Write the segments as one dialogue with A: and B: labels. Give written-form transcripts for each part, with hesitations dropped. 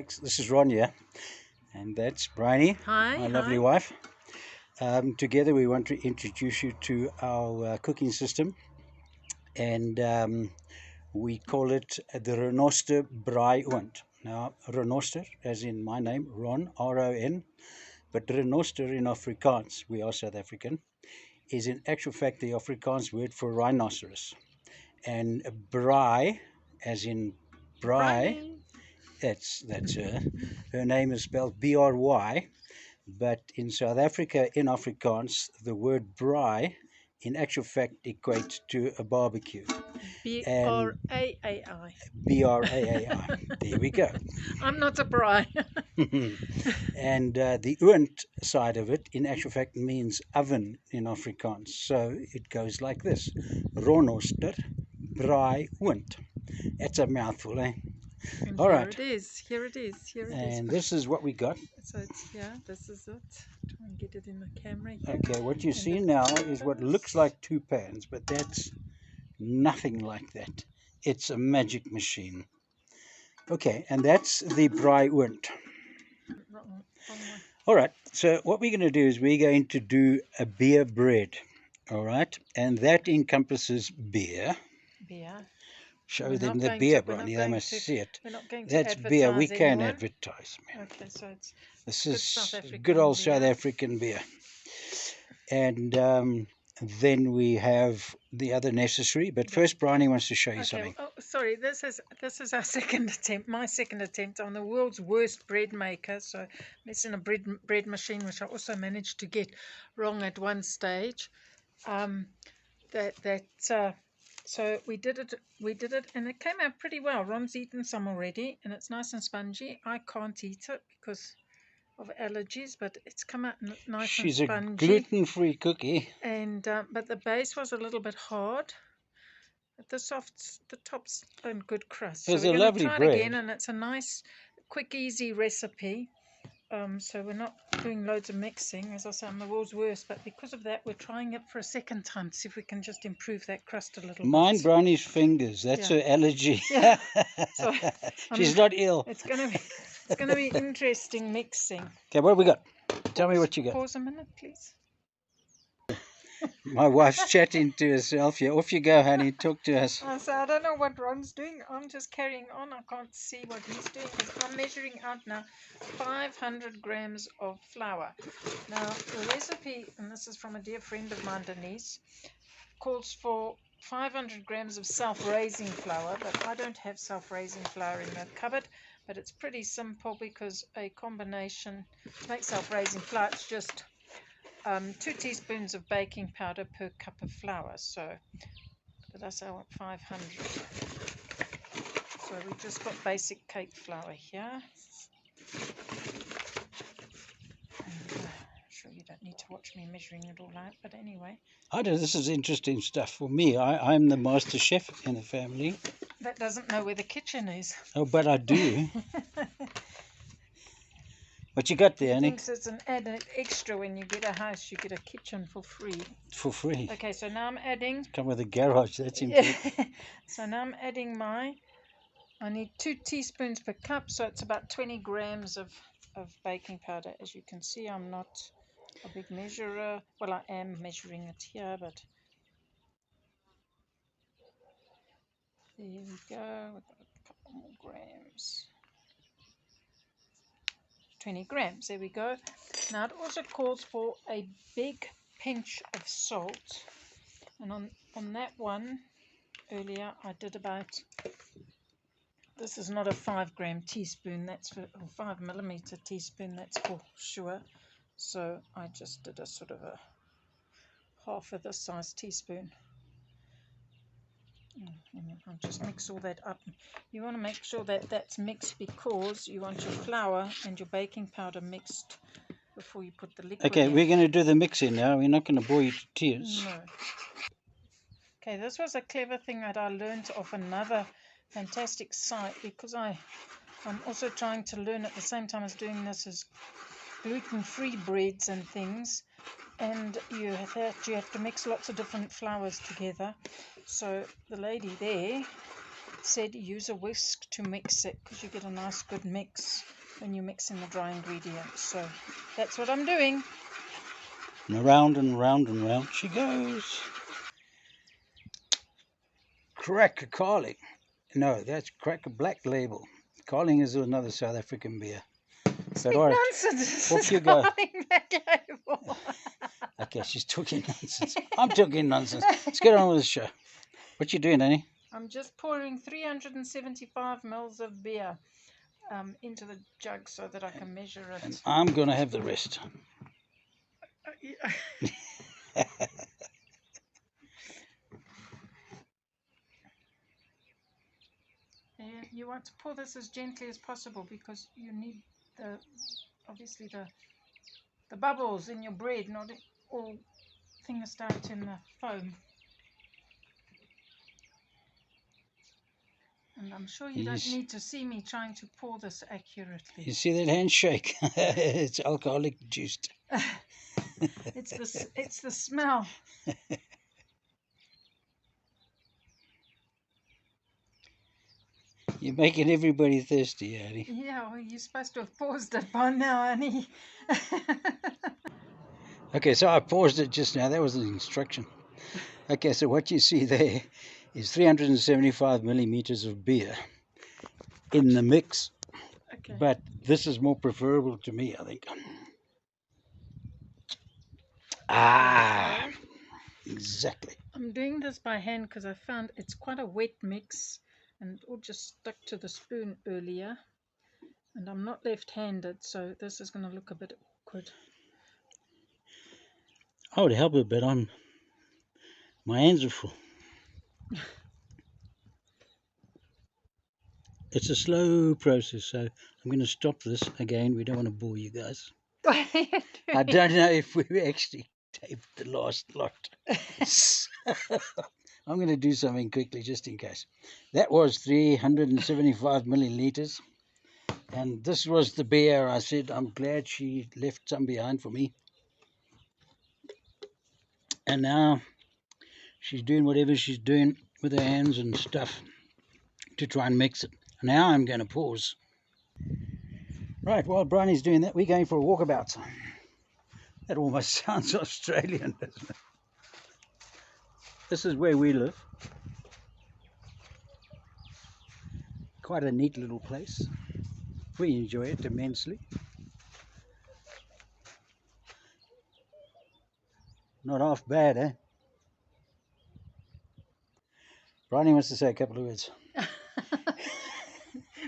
A: folks. This is Ron here, and that's Bryony, my lovely wife. Together we want to introduce you to our cooking system, and we call it the Ronoster braai oond. Now, Ronoster, as in my name, Ron, R-O-N, but Ronoster in Afrikaans, we are South African, is in actual fact the Afrikaans word for rhinoceros. And braai, as in braai, that's her. Her name is spelled B-R-Y, but in South Africa, in Afrikaans, the word braai in actual fact equates to a barbecue.
B: B-R-A-A-I.
A: B-R-A-A-I. There we go.
B: I'm not a braai.
A: And the oond side of it, in actual fact, means oven in Afrikaans. So it goes like this: Ronoster braai oond. That's a mouthful, eh?
B: And
A: All
B: here
A: right.
B: it is. Here it is. Here it is.
A: And this is what we got.
B: So it's this is it. Try and get it in the camera here.
A: Okay, what you see now is what looks like two pans, but that's nothing like that. It's a magic machine. Okay, and that's the braai oond.
B: Wrong one.
A: All right, so what we're going to do is we're going to do a beer bread. All right, and that encompasses beer.
B: Beer.
A: Show them the beer, Bronny. They must see it. That's beer. We can't advertise, man.
B: Okay, so it's
A: this is good old South African beer. And then we have the other necessary. But first, Bronny wants to show you something.
B: Oh, sorry. This is our second attempt. My second attempt on the world's worst bread maker. So it's in a bread machine, which I also managed to get wrong at one stage. So we did it, and it came out pretty well. Ron's eaten some already, and it's nice and spongy. I can't eat it because of allergies, but it's come out nice and spongy.
A: She's a gluten-free cookie.
B: And but the base was a little bit hard. But the top's a good crust.
A: It's
B: so we're
A: a lovely
B: try
A: bread.
B: It again, and it's a nice, quick, easy recipe. So we're not doing loads of mixing. As I say, I'm the world's worst, but because of that, we're trying it for a second time to see if we can just improve that crust a little
A: Mind
B: bit.
A: Bronny's fingers. That's her allergy.
B: Yeah. So,
A: she's not ill.
B: It's gonna be interesting mixing.
A: Okay, what have we got? Tell me what you got.
B: Pause a minute, please.
A: My wife's chatting to herself here. Off you go, honey. Talk to us.
B: So I don't know what Ron's doing. I'm just carrying on. I can't see what he's doing because I'm measuring out now 500 grams of flour. Now, the recipe, and this is from a dear friend of mine, Denise, calls for 500 grams of self-raising flour, but I don't have self-raising flour in the cupboard. But it's pretty simple because a combination to make self-raising flour, it's just 2 teaspoons of baking powder per cup of flour. So, did I say I want 500? So we've just got basic cake flour here. Sure, you don't need to watch me measuring it all out, but anyway.
A: I know this is interesting stuff for me. I'm the master chef in the family.
B: That doesn't know where the kitchen is.
A: Oh, but I do. What you got there, Annie?
B: Thinks it's an added extra when you get a house. You get a kitchen for free.
A: For free.
B: Okay, so now I'm adding.
A: Come with a garage. That's important.
B: So now I'm adding I need 2 teaspoons per cup, so it's about 20 grams of baking powder. As you can see, I'm not a big measurer. Well, I am measuring it here, but there we go. We've got a couple more grams. 20 grams, there we go. Now it also calls for a big pinch of salt, and on that one earlier I did about, this is not a 5-gram teaspoon, that's for, or 5-millimeter teaspoon, that's for sure. So I just did a sort of a half of this size teaspoon. I'll just mix all that up. You want to make sure that that's mixed because you want your flour and your baking powder mixed before you put the liquid in.
A: Okay, we're going to do the mixing now. We're not going to bore you to tears.
B: No. Okay, this was a clever thing that I learned off another fantastic site, because I'm also trying to learn at the same time as doing this is gluten-free breads and things. And you have to mix lots of different flours together. So the lady there said use a whisk to mix it because you get a nice good mix. when you mix in the dry ingredients. So that's what I'm doing.
A: And round and round and round she goes. Cracker Carling. No, that's Cracker Black Label. Carling is another South African beer.
B: Speak nonsense.
A: Off you go.
B: Black Label.
A: Okay, she's talking nonsense. I'm talking nonsense. Let's get on with the show. What you doing, Annie?
B: I'm just pouring 375 mils of beer into the jug so that I can measure it.
A: And I'm going to have the rest.
B: You want to pour this as gently as possible because you need obviously the bubbles in your bread, not all thingied out in the foam. And I'm sure you don't need to see me trying to pour this accurately.
A: You see that handshake? It's alcoholic juiced.
B: It's the smell.
A: You're making everybody thirsty, Annie.
B: Yeah, well, you're supposed to have paused it by now, Annie.
A: Okay, so I paused it just now. That was an instruction. Okay, so what you see there is 375 millimeters of beer in the mix. Okay. But this is more preferable to me, I think. Ah, exactly.
B: I'm doing this by hand because I found it's quite a wet mix and it all just stuck to the spoon earlier. And I'm not left-handed, so this is going to look a bit awkward.
A: I would help a bit. My hands are full. It's a slow process, so I'm going to stop this again. We don't want to bore you guys. I don't know if we actually taped the last lot. I'm going to do something quickly just in case. That was 375 milliliters. And this was the beer. I said, I'm glad she left some behind for me. And now she's doing whatever she's doing with her hands and stuff to try and mix it. Now I'm going to pause. Right, while Bryony's doing that, we're going for a walkabout. That almost sounds Australian, doesn't it? This is where we live. Quite a neat little place. We enjoy it immensely. Not half bad, eh? Bryony wants to say a couple of words.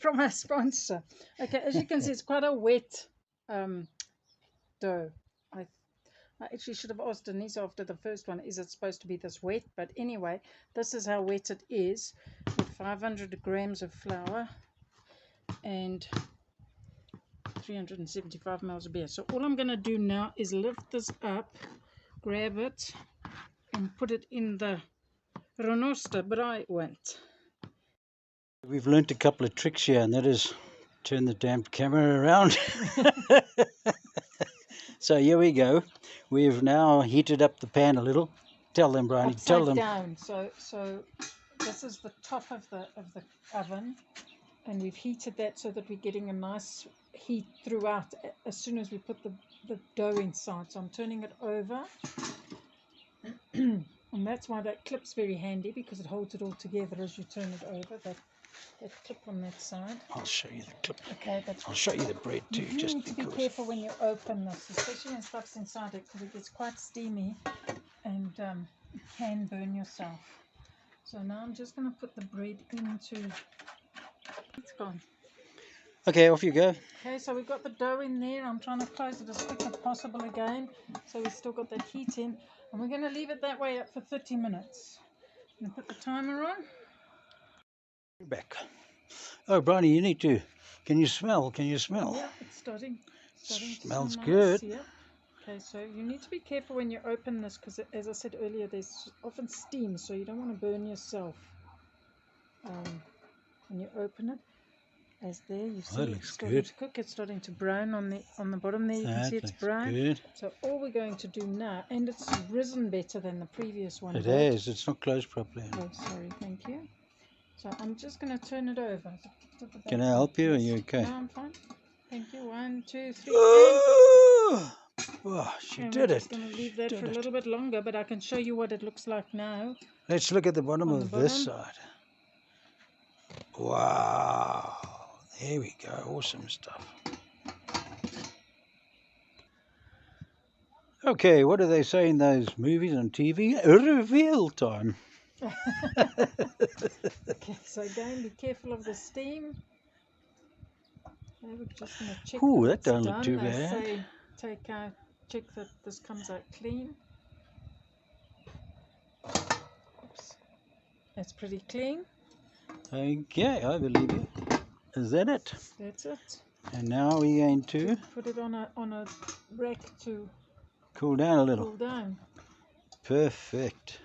B: From our sponsor. Okay, as you can see, it's quite a wet dough. I actually should have asked Denise after the first one, is it supposed to be this wet? But anyway, this is how wet it is, with 500 grams of flour and 375 ml of beer. So all I'm going to do now is lift this up, grab it, and put it in the Ronoster, but I won't.
A: We've learnt a couple of tricks here, and that is turn the damn camera around. So here we go. We've now heated up the pan a little. Tell them, Bryony. Tell them.
B: Down. So this is the top of the oven, and we've heated that so that we're getting a nice heat throughout as soon as we put the dough inside. So I'm turning it over. And that's why that clip's very handy, because it holds it all together as you turn it over. That clip on that side.
A: I'll show you the clip.
B: Okay,
A: I'll show you the bread too.
B: You need to be careful when you open this, especially when stuff's inside it, because it gets quite steamy and it can burn yourself. So now I'm just going to put the bread into. It's gone.
A: Okay, off you go.
B: Okay, so we've got the dough in there. I'm trying to close it as quick as possible again, so we've still got that heat in. And we're going to leave it that way up for 30 minutes. I'm going to put the timer on.
A: Back. Oh, Bryony, you need to. Can you smell? Can you smell?
B: Yeah, it's starting
A: Smells
B: nice.
A: good.
B: Yeah. Okay, so you need to be careful when you open this, because as I said earlier, there's often steam, so you don't want to burn yourself when you open it. As there, you see it's starting to cook. It's starting to brown on the bottom there. You can see it's brown.
A: Good.
B: So all we're going to do now, and it's risen better than the previous one.
A: It is. It's not closed properly.
B: Oh, sorry. Thank you. So I'm just going to turn it over.
A: Can I help you? Are you okay?
B: No, I'm fine. Thank you. 1, 2, 3.
A: Oh, she did it.
B: I'm just going to leave that for a little bit longer, but I can show you what it looks like now.
A: Let's look at the bottom of this side. Wow. There we go. Awesome stuff. Okay, what do they say in those movies on TV? Reveal time.
B: Okay, so again, be careful of the steam. We're just going to check
A: Ooh,
B: that
A: don't
B: it's
A: look
B: done.
A: too
B: I
A: bad.
B: say check that this comes out clean. Oops. That's pretty clean.
A: Okay, I believe you. Is that it?
B: That's it.
A: And now we're going to
B: put it on a rack to
A: cool down a little.
B: Cool down.
A: Perfect.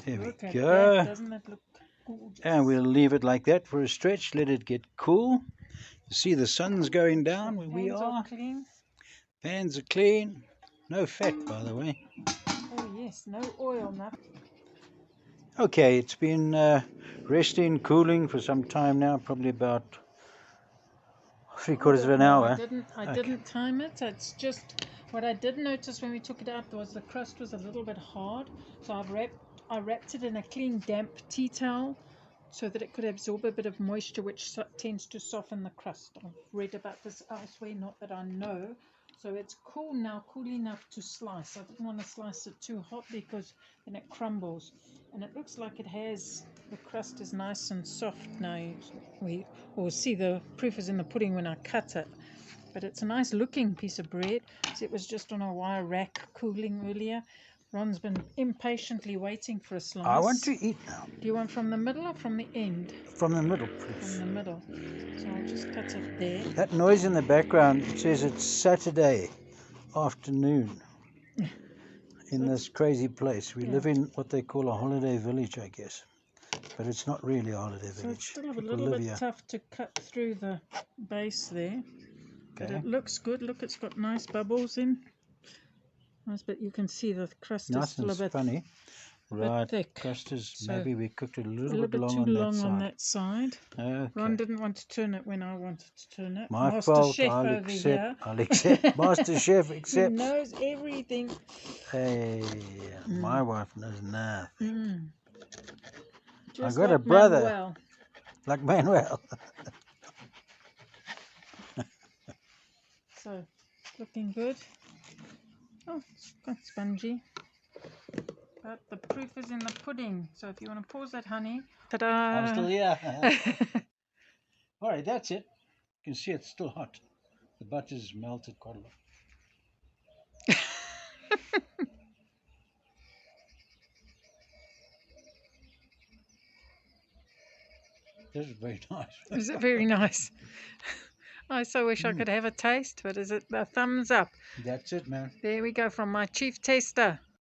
A: There
B: Look
A: we go.
B: That. Doesn't that look gorgeous?
A: And we'll leave it like that for a stretch. Let it get cool. You see the sun's going down where we are.
B: Clean.
A: Pans are clean. No fat, by the way.
B: Oh yes, no oil, nothing.
A: Okay, it's been resting, cooling for some time now, probably about 3/4 of an hour.
B: I didn't time it. It's just what I did notice when we took it out was the crust was a little bit hard. So I wrapped it in a clean, damp tea towel so that it could absorb a bit of moisture, which tends to soften the crust. I've read about this elsewhere, not that I know. So it's cool now, cool enough to slice. I didn't want to slice it too hot because then it crumbles. And it looks like it has, the crust is nice and soft now. We will see the proof is in the pudding when I cut it. But it's a nice looking piece of bread. So it was just on a wire rack cooling earlier. Ron's been impatiently waiting for a slice.
A: I want to eat now.
B: Do you want from the middle or from the end?
A: From the middle, please.
B: From the middle. So I'll just cut it there.
A: That noise in the background, it says it's Saturday afternoon in this crazy place. We live in what they call a holiday village, I guess. But it's not really a holiday village.
B: It's still a little bit tough to cut through the base there. But it looks good. Look, it's got nice bubbles in. Nice, but you can see the crust is still a bit
A: funny. Right,
B: thick.
A: crust is,
B: So
A: maybe we cooked it a little bit
B: too long on that side.
A: Okay.
B: Ron didn't want to turn it when I wanted to turn it.
A: My
B: Master
A: fault.
B: Chef
A: I'll
B: over here.
A: accept. Master Chef accepts.
B: He knows everything.
A: Hey, my wife knows nothing. I
B: Just
A: got
B: like
A: a brother.
B: Manuel.
A: Like Manuel.
B: So, looking good. Oh, it's quite spongy. But the proof is in the pudding. So if you want to pause that, honey. Ta-da!
A: I'm still here. All right, that's it. You can see it's still hot. The butter's melted quite a lot. This is very nice.
B: Is it very nice? I so wish I could have a taste, but is it a thumbs up?
A: That's it, man.
B: There we go from my chief taster.